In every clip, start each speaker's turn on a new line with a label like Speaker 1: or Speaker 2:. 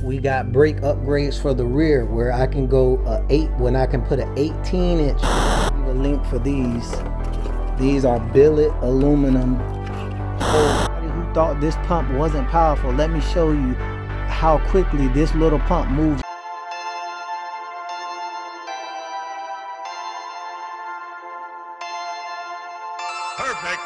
Speaker 1: We got brake upgrades for the rear where I can go when I can put an 18-inch. Leave a link for these. These are billet aluminum. Anybody who thought this pump wasn't powerful, let me show you how quickly this little pump moves.
Speaker 2: Perfect.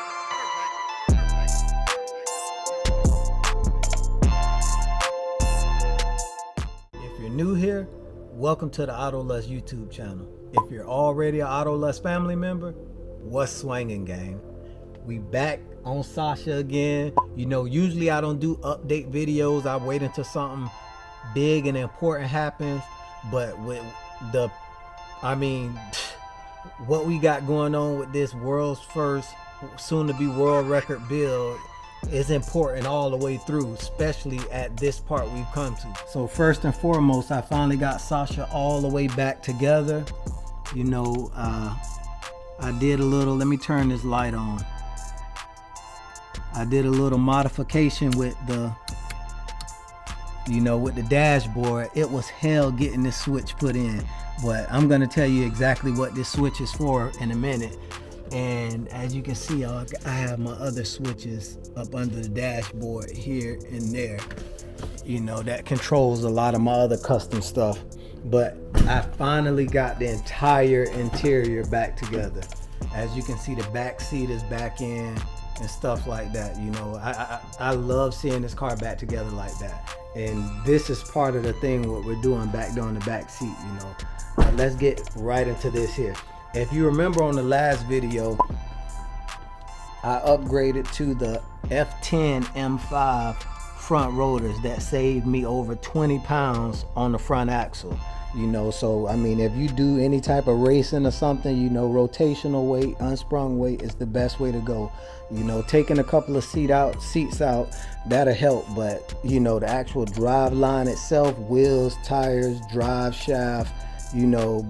Speaker 1: If you're new here, welcome to the AutoLust YouTube channel. If you're already an AutoLust family member, what's swinging, gang? We back on Sasha again. You know, usually I don't do update videos. I wait until something big and important happens. But with what we got going on with this world's first, soon to be world record build is important all the way through, especially at this part we've come to. So first and foremost, I finally got Sasha all the way back together. You know, I did a little, let me turn this light on. I did a little modification with the, with the dashboard. It was hell getting this switch put in, but I'm gonna tell you exactly what this switch is for in a minute. And as you can see, I have my other switches up under the dashboard here and there, that controls a lot of my other custom stuff. But I finally got the entire interior back together. As you can see, the back seat is back in and stuff like that. I love seeing this car back together like that. And this is part of the thing what we're doing back there on the back seat. Let's get right into this here. If you remember on the last video, I upgraded to the F10 M5 front rotors that saved me over 20 pounds on the front axle. So I mean, if you do any type of racing or something, rotational weight, unsprung weight is the best way to go. Taking a couple of seats out, that'll help. But the actual drive line itself, wheels, tires, drive shaft,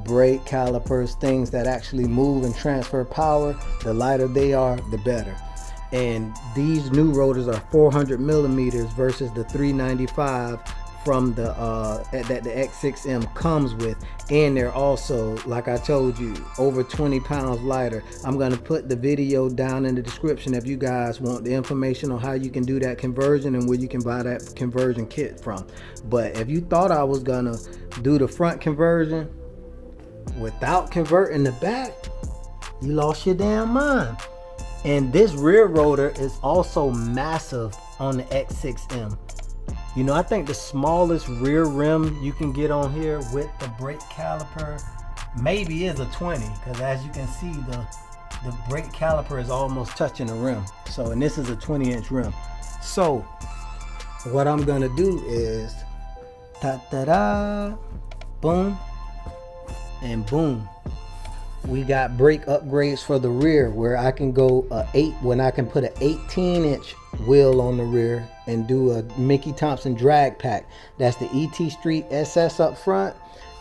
Speaker 1: brake calipers, things that actually move and transfer power, the lighter they are, the better. And these new rotors are 400 millimeters versus the 395 from the that the X6M comes with, and they're also, like I told you, over 20 pounds lighter. I'm gonna put the video down in the description if you guys want the information on how you can do that conversion and where you can buy that conversion kit from. But if you thought I was gonna do the front conversion without converting the back, you lost your damn mind. And this rear rotor is also massive on the X6M. I think the smallest rear rim you can get on here with the brake caliper maybe is a 20, because as you can see, the brake caliper is almost touching the rim. So, and this is a 20-inch rim. So what I'm gonna do is ta-da-da, boom and boom. We got brake upgrades for the rear where I can go when I can put an 18-inch wheel on the rear and do a Mickey Thompson drag pack. That's the ET Street SS up front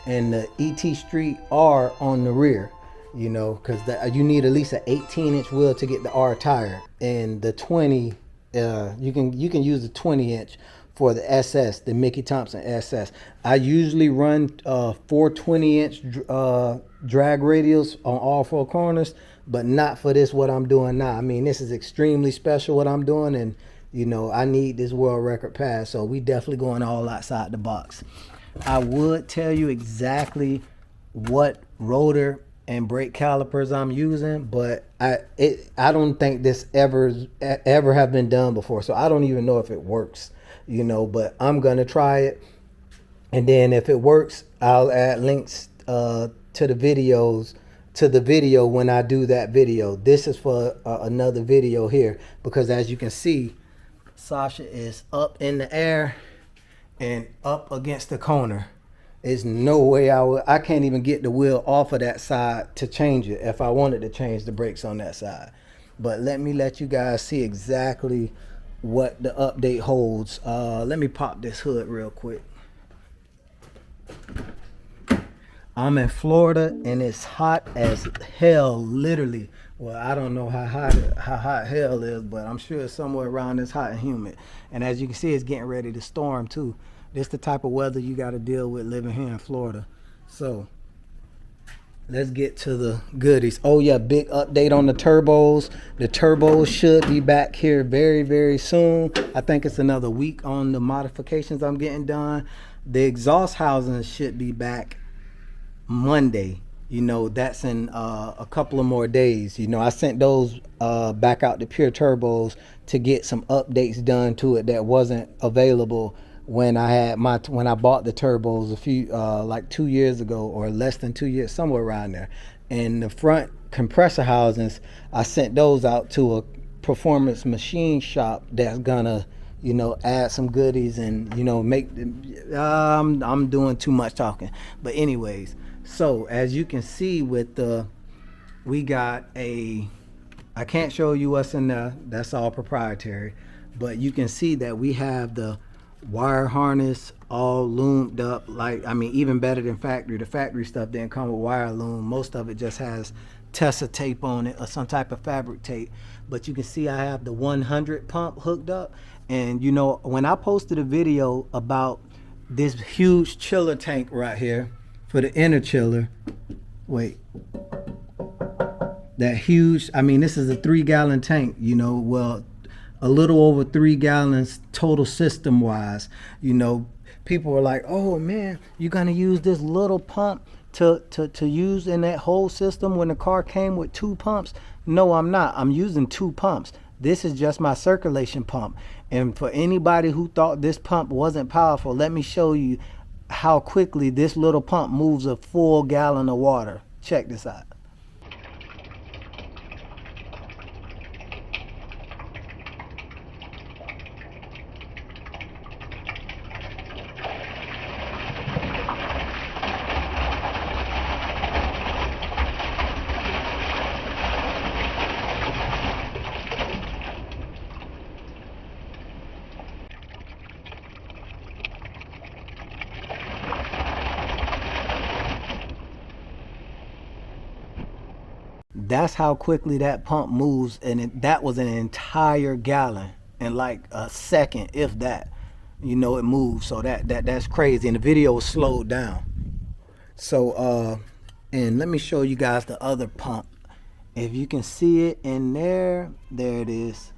Speaker 1: and the ET Street R on the rear. Because you need at least an 18-inch wheel to get the R tire, and the 20 you can use the 20-inch for the SS, the Mickey Thompson SS. I usually run 420-inch drag radials on all four corners, but not for this, what I'm doing now. I mean, this is extremely special what I'm doing, and I need this world record pass, so we definitely going all outside the box. I would tell you exactly what rotor and brake calipers I'm using, but I don't think this ever have been done before, so I don't even know if it works. But I'm gonna try it, and then if it works, I'll add links to the video when I do that video. This is for another video here, because as you can see, Sasha is up in the air and up against the corner. There's no way I can't even get the wheel off of that side to change it if I wanted to change the brakes on that side. But let you guys see exactly what the update holds. Let me pop this hood real quick. I'm in Florida and it's hot as hell, literally. Well, I don't know how hot hell is, but I'm sure it's somewhere around this hot and humid. And as you can see, it's getting ready to storm too. This the type of weather you got to deal with living here in Florida. So let's get to the goodies. Oh yeah, big update on the turbos. The turbos should be back here very, very soon. I think it's another week on the modifications I'm getting done. The exhaust housings should be back Monday. You know, that's in a couple of more days. You know, I sent those back out to Pure Turbos to get some updates done to it that wasn't available when I bought the turbos a few like 2 years ago, or less than 2 years, somewhere around there. And the front compressor housings, I sent those out to a performance machine shop that's gonna, you know, add some goodies and, you know, make I'm doing too much talking. But anyways, so as you can see with we got I can't show you what's in there, that's all proprietary, but you can see that we have the wire harness all loomed up, like, I mean, even better than factory. The factory stuff didn't come with wire loom. Most of it just has Tessa tape on it or some type of fabric tape. But you can see I have the 100 pump hooked up. And you know, when I posted a video about this huge chiller tank right here for the inner chiller, that huge, I mean, this is a 3-gallon tank, you know, well, a little over 3 gallons total system wise. You know, people were like, oh man, you're gonna use this little pump to use in that whole system when the car came with 2 pumps. No, I'm not. I'm using 2 pumps. This is just my circulation pump. And for anybody who thought this pump wasn't powerful, let me show you how quickly this little pump moves a full gallon of water. Check this out. That's how quickly that pump moves, and that was an entire gallon in like a second, if that. You know, it moves, so that's crazy. And the video was slowed down. So and let me show you guys the other pump. If you can see it in there it is.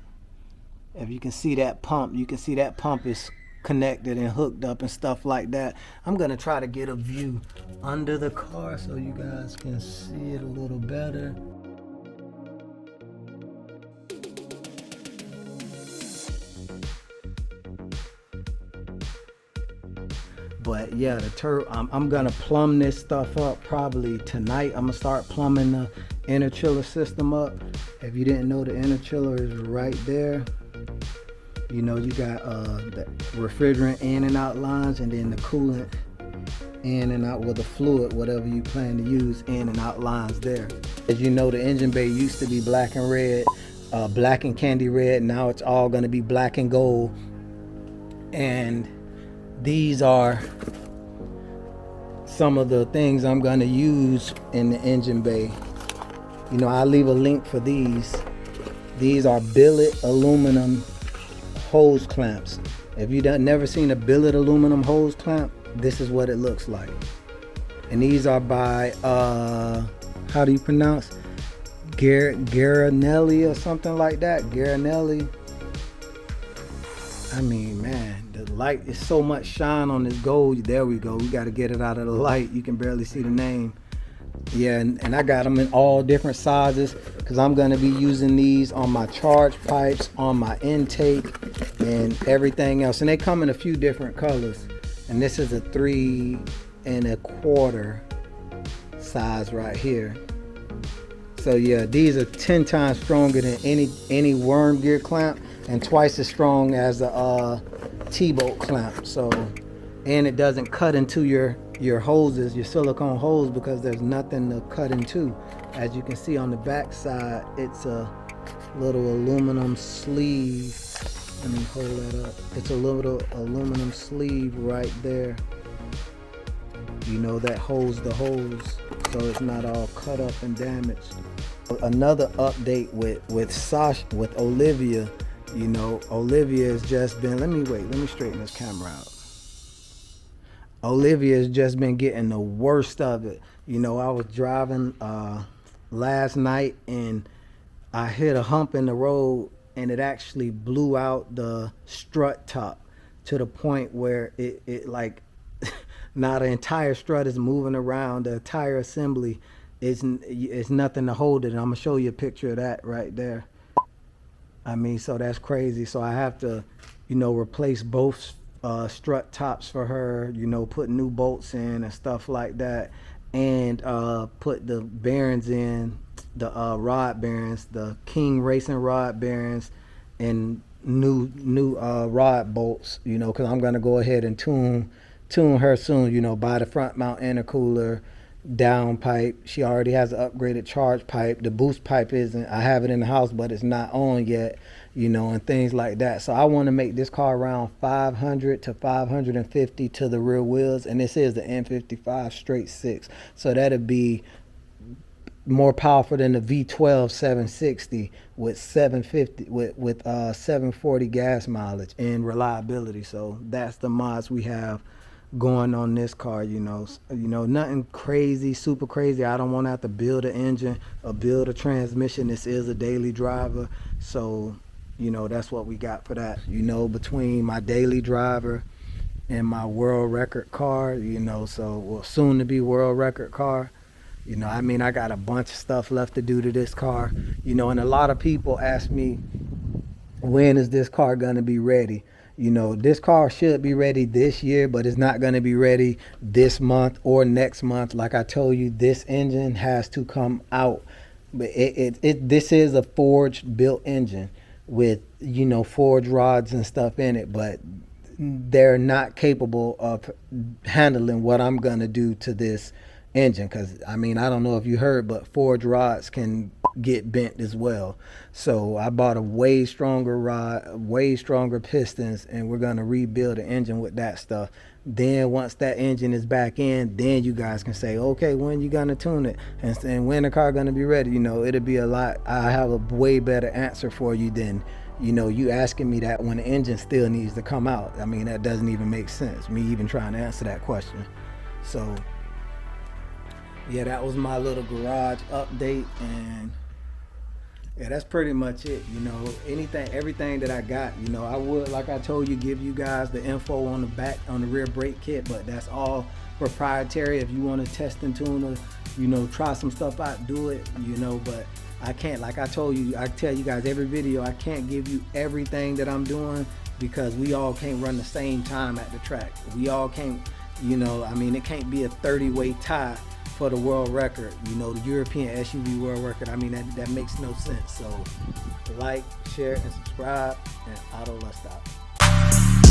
Speaker 1: If you can see that pump, you can see that pump is connected and hooked up and stuff like that. I'm gonna try to get a view under the car so you guys can see it a little better. But yeah, I'm gonna plumb this stuff up probably tonight. I'm gonna start plumbing the inner chiller system up. If you didn't know, the inner chiller is right there. You know, you got the refrigerant in and out lines, and then the coolant in and out with the fluid, whatever you plan to use, in and out lines there. As you know, the engine bay used to be black and red, black and candy red. Now it's all gonna be black and gold. And these are some of the things I'm gonna use in the engine bay. You know, I'll leave a link for these. These are billet aluminum hose clamps. If you've never seen a billet aluminum hose clamp, this is what it looks like. And these are by how do you pronounce? GRANATELLI or something like that. GRANATELLI. I mean, man, the light is so much shine on this gold. There we go. We got to get it out of the light. You can barely see the name. Yeah, and I got them in all different sizes because I'm going to be using these on my charge pipes, on my intake, and everything else. And they come in a few different colors. And this is a 3 1/4 size right here. So yeah, these are 10 times stronger than any worm gear clamp, and twice as strong as a T-bolt clamp. So, and it doesn't cut into your hoses, your silicone hose, because there's nothing to cut into. As you can see on the back side, it's a little aluminum sleeve. Let me hold that up. It's a little aluminum sleeve right there. You know, that holds the hose, so it's not all cut up and damaged. Another update with Sasha, with Olivia. You know, Olivia has just been, let me straighten this camera out. Olivia's just been getting the worst of it. You know, I was driving last night and I hit a hump in the road and it actually blew out the strut top to the point where it like now the entire strut is moving around. The entire assembly is nothing to hold it. And I'm gonna show you a picture of that right there. I mean, so that's crazy. So I have to, you know, replace both strut tops for her, you know, put new bolts in and stuff like that, and put the bearings in, the rod bearings, the King Racing rod bearings, and new rod bolts, you know, because I'm gonna go ahead and tune her soon, you know, buy the front mount intercooler, down pipe. She already has an upgraded charge pipe. The boost pipe isn't. I have it in the house, but it's not on yet, you know, and things like that. So I want to make this car around 500 to 550 to the rear wheels, and this is the N55 straight six. So that'd be more powerful than the V12 760 with 750 with 740 gas mileage and reliability. So that's the mods we have going on this car. You know, nothing crazy, super crazy. I don't want to have to build an engine or build a transmission. This is a daily driver, so you know that's what we got for that. You know, between my daily driver and my world record car, you know, so well, soon to be world record car. You know, I mean, I got a bunch of stuff left to do to this car, you know, and a lot of people ask me, when is this car gonna be ready? You know, this car should be ready this year, but it's not going to be ready this month or next month. Like I told you, this engine has to come out. But this is a forged built engine with, you know, forged rods and stuff in it, but they're not capable of handling what I'm going to do to this engine. Because, I mean, I don't know if you heard, but forged rods can get bent as well. So I bought a way stronger rod, way stronger pistons, and we're gonna rebuild the engine with that stuff. Then once that engine is back in, then you guys can say, okay, when you gonna tune it and when the car gonna be ready. You know, it'll be a lot. I have a way better answer for you than, you know, you asking me that when the engine still needs to come out. I mean, that doesn't even make sense, me even trying to answer that question. So yeah, that was my little garage update, and yeah, that's pretty much it. You know, everything that I got, you know, I would, like I told you, give you guys the info on the back, on the rear brake kit, but that's all proprietary. If you want to test and tune or, you know, try some stuff out, do it, you know, but I can't, like I told you, I tell you guys every video, I can't give you everything that I'm doing because we all can't run the same time at the track. We all can't, you know, I mean, it can't be a 30-way tie for the world record, you know, the European SUV world record. I mean, that makes no sense. So like, share, and subscribe, and Auto Lust out.